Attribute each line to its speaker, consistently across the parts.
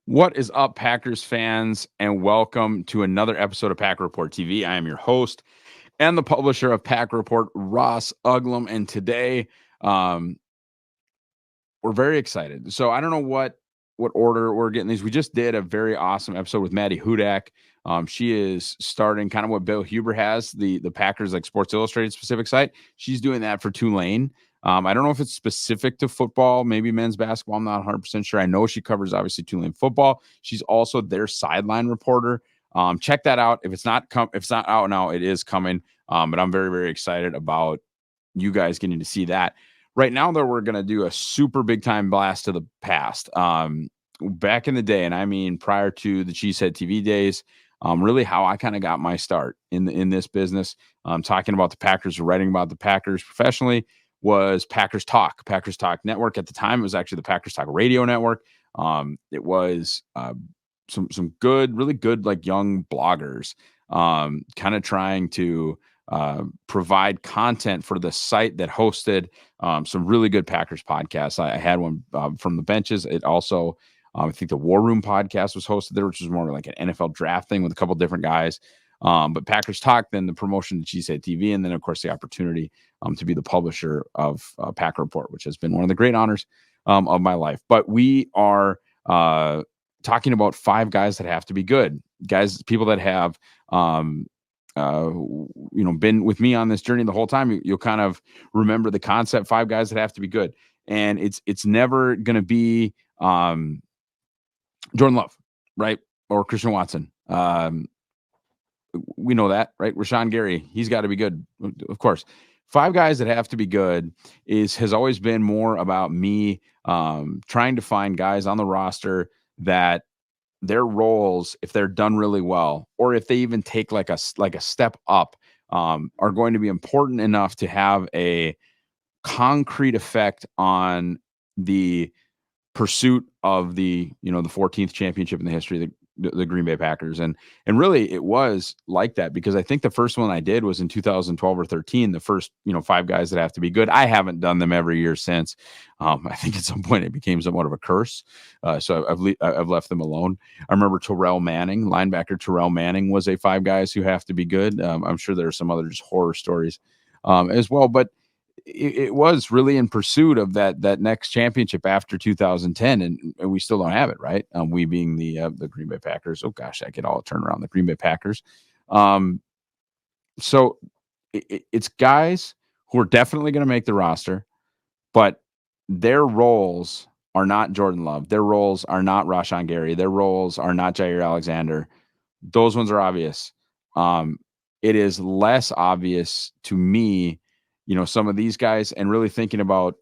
Speaker 1: What is up, Packers fans, and welcome to another episode of Packer Report TV. I am your host and the publisher of Packer Report, Ross Uglum, and today um, we're very excited. So I don't know what order we're getting these. We just did a very awesome episode with Maddie Hudak. She is starting kind of what Bill Huber has, the Packers like Sports Illustrated specific site. She's doing that for Tulane. I don't know if it's specific to football, maybe men's basketball. I'm not 100% sure. I know she covers obviously Tulane football. She's also their sideline reporter. Check that out. If it's not out now, it is coming. But I'm very, very excited about you guys getting to see that. Right now, though, we're going to do a super big time blast to the past. Back in the day, and I mean prior to the Cheesehead TV days, really how I kind of got my start in this business. Talking about the Packers, writing about the Packers professionally was Packers Talk Network. At the time, it was actually the Packers Talk Radio Network. It was some good, really good, like young bloggers, kind of trying to provide content for the site that hosted some really good Packers podcasts. I had one from the benches. It also, I think the War Room podcast was hosted there, which was more like an NFL draft thing with a couple different guys. But Packers Talk, then the promotion to Cheesehead TV, and then of course the opportunity to be the publisher of Packer Report, which has been one of the great honors of my life. But we are talking about 5 guys that have to be good, guys, people that have been with me on this journey the whole time. You'll kind of remember the concept: 5 guys that have to be good, and it's never going to be Jordan Love, right, or Christian Watson. We know that, right? Rashawn Gary, he's got to be good, of course. 5 guys that have to be good has always been more about me trying to find guys on the roster that their roles, if they're done really well, or if they even take like a step up, are going to be important enough to have a concrete effect on the pursuit of the 14th championship in the history of the Green Bay Packers. And really it was like that, because I think the first one I did was in 2012 or 13, the first 5 guys that have to be good. I haven't done them every year since. I think at some point it became somewhat of a curse, so I've left them alone. I remember linebacker Terrell Manning was a 5 guys who have to be good. I'm sure there are some other just horror stories as well, but it was really in pursuit of that next championship after 2010, and we still don't have it, right? We being the Green Bay Packers. Oh gosh, I could all turn around the Green Bay Packers. So it's guys who are definitely going to make the roster, but their roles are not Jordan Love. Their roles are not Rashawn Gary. Their roles are not Jair Alexander. Those ones are obvious. It is less obvious to me, some of these guys, and really thinking about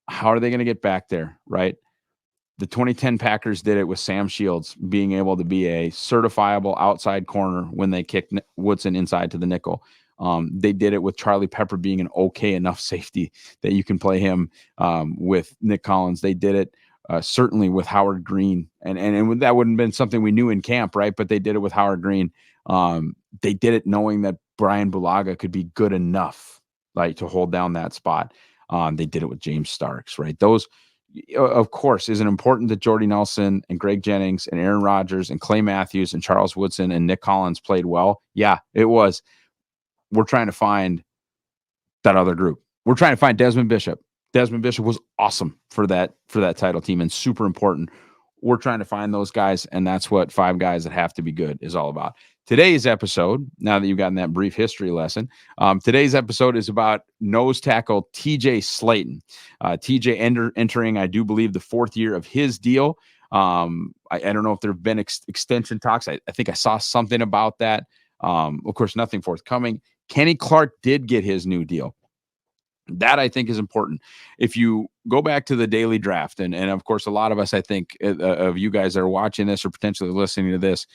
Speaker 1: how are they going to get back there, right? The 2010 Packers did it with Sam Shields being able to be a certifiable outside corner when they kicked Woodson inside to the nickel. They did it with Charlie Pepper being an okay enough safety that you can play him with Nick Collins. They did it certainly with Howard Green, and that wouldn't have been something we knew in camp, right? But they did it with Howard Green. They did it knowing that Brian Bulaga could be good enough, like, to hold down that spot. They did it with James Starks, right? Those, of course, is it important that Jordy Nelson and Greg Jennings and Aaron Rodgers and Clay Matthews and Charles Woodson and Nick Collins played well? Yeah, it was. We're trying to find that other group. We're trying to find Desmond Bishop. Desmond Bishop was awesome for that title team and super important. We're trying to find those guys, and that's what 5 guys that have to be good is all about. Today's episode, now that you've gotten that brief history lesson, today's episode is about nose tackle TJ Slaton. TJ entering, I do believe, the 4th year of his deal. I don't know if there have been extension talks. I think I saw something about that. Of course, nothing forthcoming. Kenny Clark did get his new deal. That, I think, is important. If you go back to the daily draft, and of course, a lot of us, I think, of you guys that are watching this or potentially listening to this,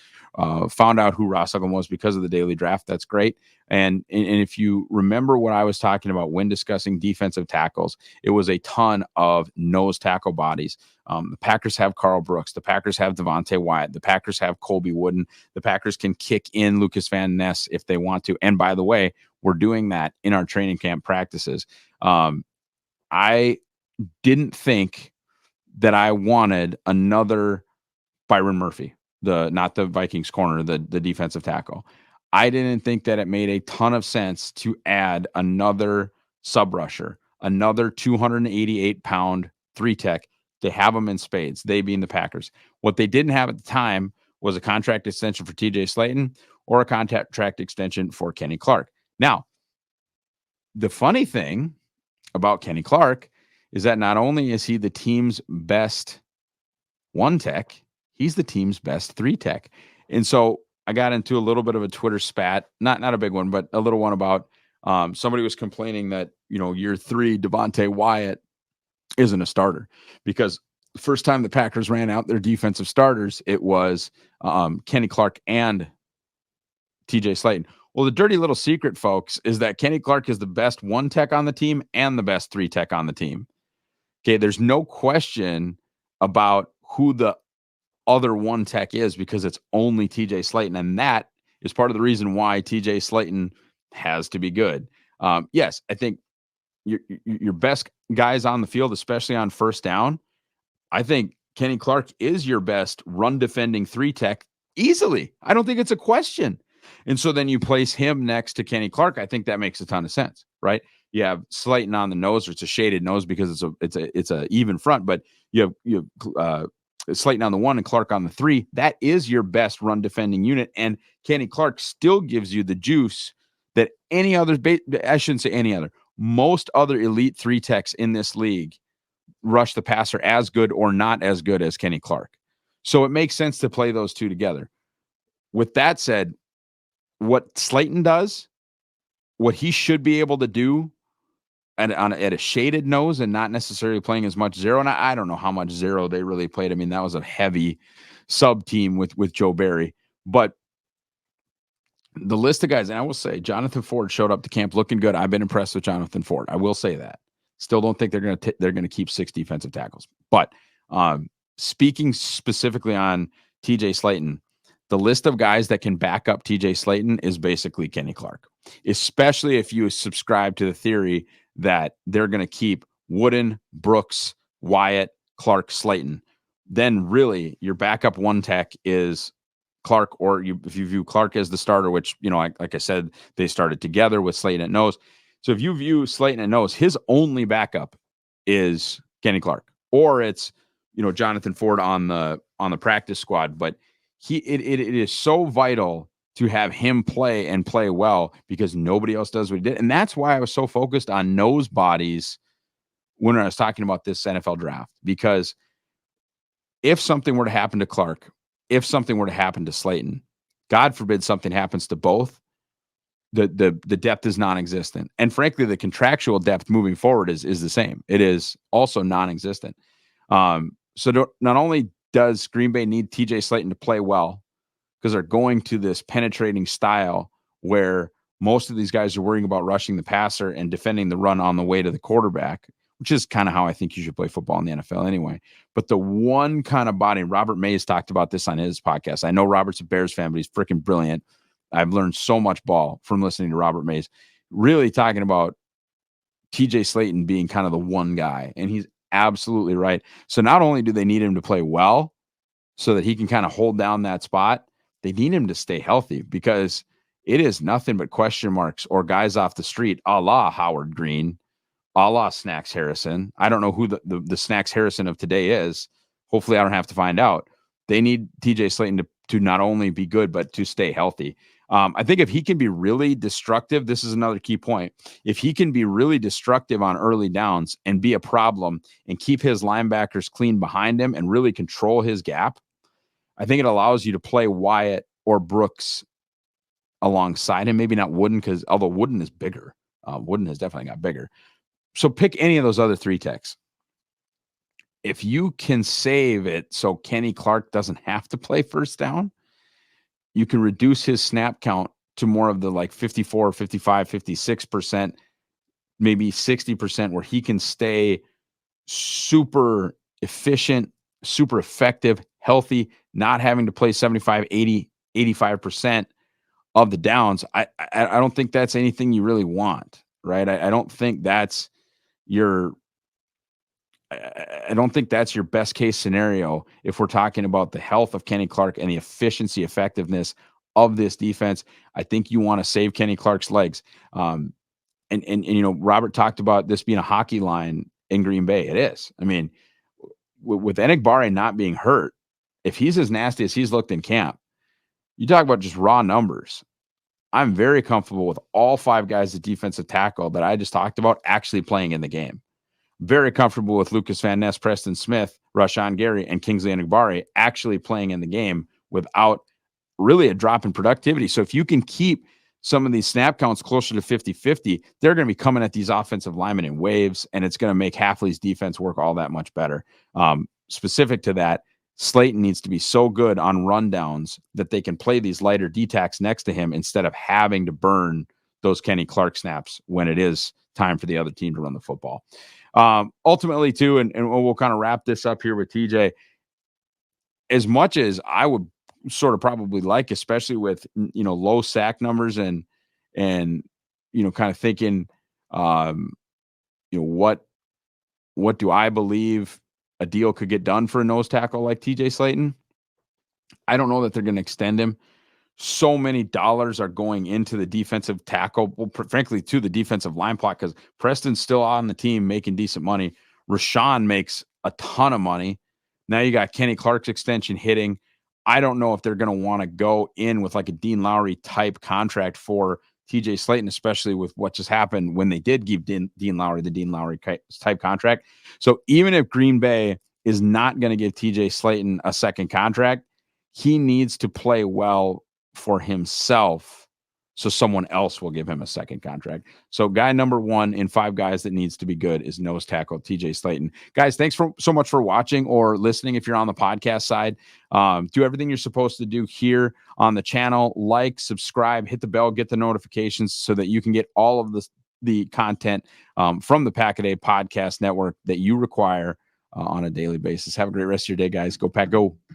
Speaker 1: found out who Ross Uglum was because of the daily draft. That's great. And if you remember what I was talking about when discussing defensive tackles, it was a ton of nose tackle bodies. The Packers have Carl Brooks. The Packers have Devontae Wyatt. The Packers have Colby Wooden. The Packers can kick in Lucas Van Ness if they want to. And by the way, we're doing that in our training camp practices. I didn't think that I wanted another Byron Murphy, not the Vikings corner, the defensive tackle. I didn't think that it made a ton of sense to add another sub rusher, another 288-pound three tech to have them in spades, they being the Packers. What they didn't have at the time was a contract extension for TJ Slaton or a contract extension for Kenny Clark. Now, the funny thing about Kenny Clark is that not only is he the team's best one tech, he's the team's best three tech. And so I got into a little bit of a Twitter spat, not a big one, but a little one about somebody was complaining that, year 3, Devontae Wyatt isn't a starter because the first time the Packers ran out their defensive starters, it was Kenny Clark and TJ Slaton. Well, the dirty little secret, folks, is that Kenny Clark is the best one tech on the team and the best three tech on the team. Okay, there's no question about who the other one tech is because it's only TJ Slaton, and that is part of the reason why TJ Slaton has to be good. Yes, I think your best guys on the field, especially on first down, I think Kenny Clark is your best run defending three tech easily. I don't think it's a question. And so then you place him next to Kenny Clark. I think that makes a ton of sense, right? You have Slaton on the nose, or it's a shaded nose because it's a even front, but you have Slaton on the 1 and Clark on the 3. That is your best run defending unit, and Kenny Clark still gives you the juice that any other. I shouldn't say any other. Most other elite three techs in this league rush the passer as good or not as good as Kenny Clark. So it makes sense to play those two together. With that said, what Slaton does, what he should be able to do at a shaded nose and not necessarily playing as much zero. And I don't know how much zero they really played. I mean, that was a heavy sub team with Joe Barry. But the list of guys, and I will say, Jonathan Ford showed up to camp looking good. I've been impressed with Jonathan Ford. I will say that. Still don't think they're going to keep 6 defensive tackles. But speaking specifically on TJ Slaton, the list of guys that can back up TJ Slaton is basically Kenny Clark, especially if you subscribe to the theory that they're going to keep Wooden, Brooks, Wyatt, Clark, Slaton. Then really your backup one tech is Clark, or if you view Clark as the starter, which, like I said, they started together with Slaton at nose. So if you view Slaton at nose, his only backup is Kenny Clark, or it's, Jonathan Ford on the practice squad. But it is so vital to have him play and play well because nobody else does what he did. And that's why I was so focused on nose bodies when I was talking about this NFL draft, because if something were to happen to Clark, if something were to happen to Slaton, God forbid something happens to both, the depth is non-existent. And frankly, the contractual depth moving forward is the same. It is also non-existent. So not only does Green Bay need TJ Slaton to play well, because they're going to this penetrating style where most of these guys are worrying about rushing the passer and defending the run on the way to the quarterback, which is kind of how I think you should play football in the NFL anyway. But the one kind of body, Robert Mays talked about this on his podcast. I know Robert's a Bears fan, but he's freaking brilliant. I've learned so much ball from listening to Robert Mays, really talking about TJ Slaton being kind of the one guy. And he's absolutely right. So not only do they need him to play well so that he can kind of hold down that spot, they need him to stay healthy, because it is nothing but question marks or guys off the street, a la Howard Green, a la Snacks Harrison. I don't know who the Snacks Harrison of today is. Hopefully I don't have to find out. They need TJ Slaton to not only be good, but to stay healthy. I think if he can be really destructive, this is another key point. If he can be really destructive on early downs and be a problem and keep his linebackers clean behind him and really control his gap, I think it allows you to play Wyatt or Brooks alongside him. Maybe not Wooden, because although Wooden is bigger, Wooden has definitely got bigger. So pick any of those other three techs. If you can save it so Kenny Clark doesn't have to play first down, you can reduce his snap count to more of the like 54, 55, 56%, maybe 60%, where he can stay super efficient, super effective, healthy, not having to play 75, 80, 85% of the downs. I don't think that's anything you really want, right? I don't think that's your I don't think that's your best case scenario if we're talking about the health of Kenny Clark and the efficiency, effectiveness of this defense. I think you want to save Kenny Clark's legs. Robert talked about this being a hockey line in Green Bay. It is. I mean, with Enigbare not being hurt, if he's as nasty as he's looked in camp, you talk about just raw numbers. I'm very comfortable with all 5 guys at defensive tackle that I just talked about actually playing in the game. Very comfortable with Lucas Van Ness, Preston Smith, Rashawn Gary, and Kingsley Enigbare actually playing in the game without really a drop in productivity. So if you can keep some of these snap counts closer to 50-50, they're going to be coming at these offensive linemen in waves, and it's going to make Hafley's defense work all that much better. Specific to that, Slaton needs to be so good on rundowns that they can play these lighter D-tacks next to him instead of having to burn those Kenny Clark snaps when it is time for the other team to run the football. Ultimately, too, and we'll kind of wrap this up here with TJ, as much as I would sort of probably like, especially with, low sack numbers and, kind of thinking, what do I believe a deal could get done for a nose tackle like TJ Slaton? I don't know that they're going to extend him. So many dollars are going into the defensive tackle, frankly, to the defensive line plot, because Preston's still on the team making decent money. Rashawn makes a ton of money. Now you got Kenny Clark's extension hitting. I don't know if they're going to want to go in with like a Dean Lowry type contract for TJ Slaton, especially with what just happened when they did give Dean Lowry the Dean Lowry type contract. So even if Green Bay is not going to give TJ Slaton a second contract, he needs to play well for himself so someone else will give him a second contract. So guy number 1 in 5 guys that needs to be good is nose tackle TJ Slaton. Guys, thanks so much for watching or listening. If you're on the podcast side, do everything you're supposed to do here on the channel. Like, subscribe, hit the bell, get the notifications so that you can get all of the content from the Pack-A-Day Podcast Network that you require on a daily basis. Have a great rest of your day, guys. Go Pack, go.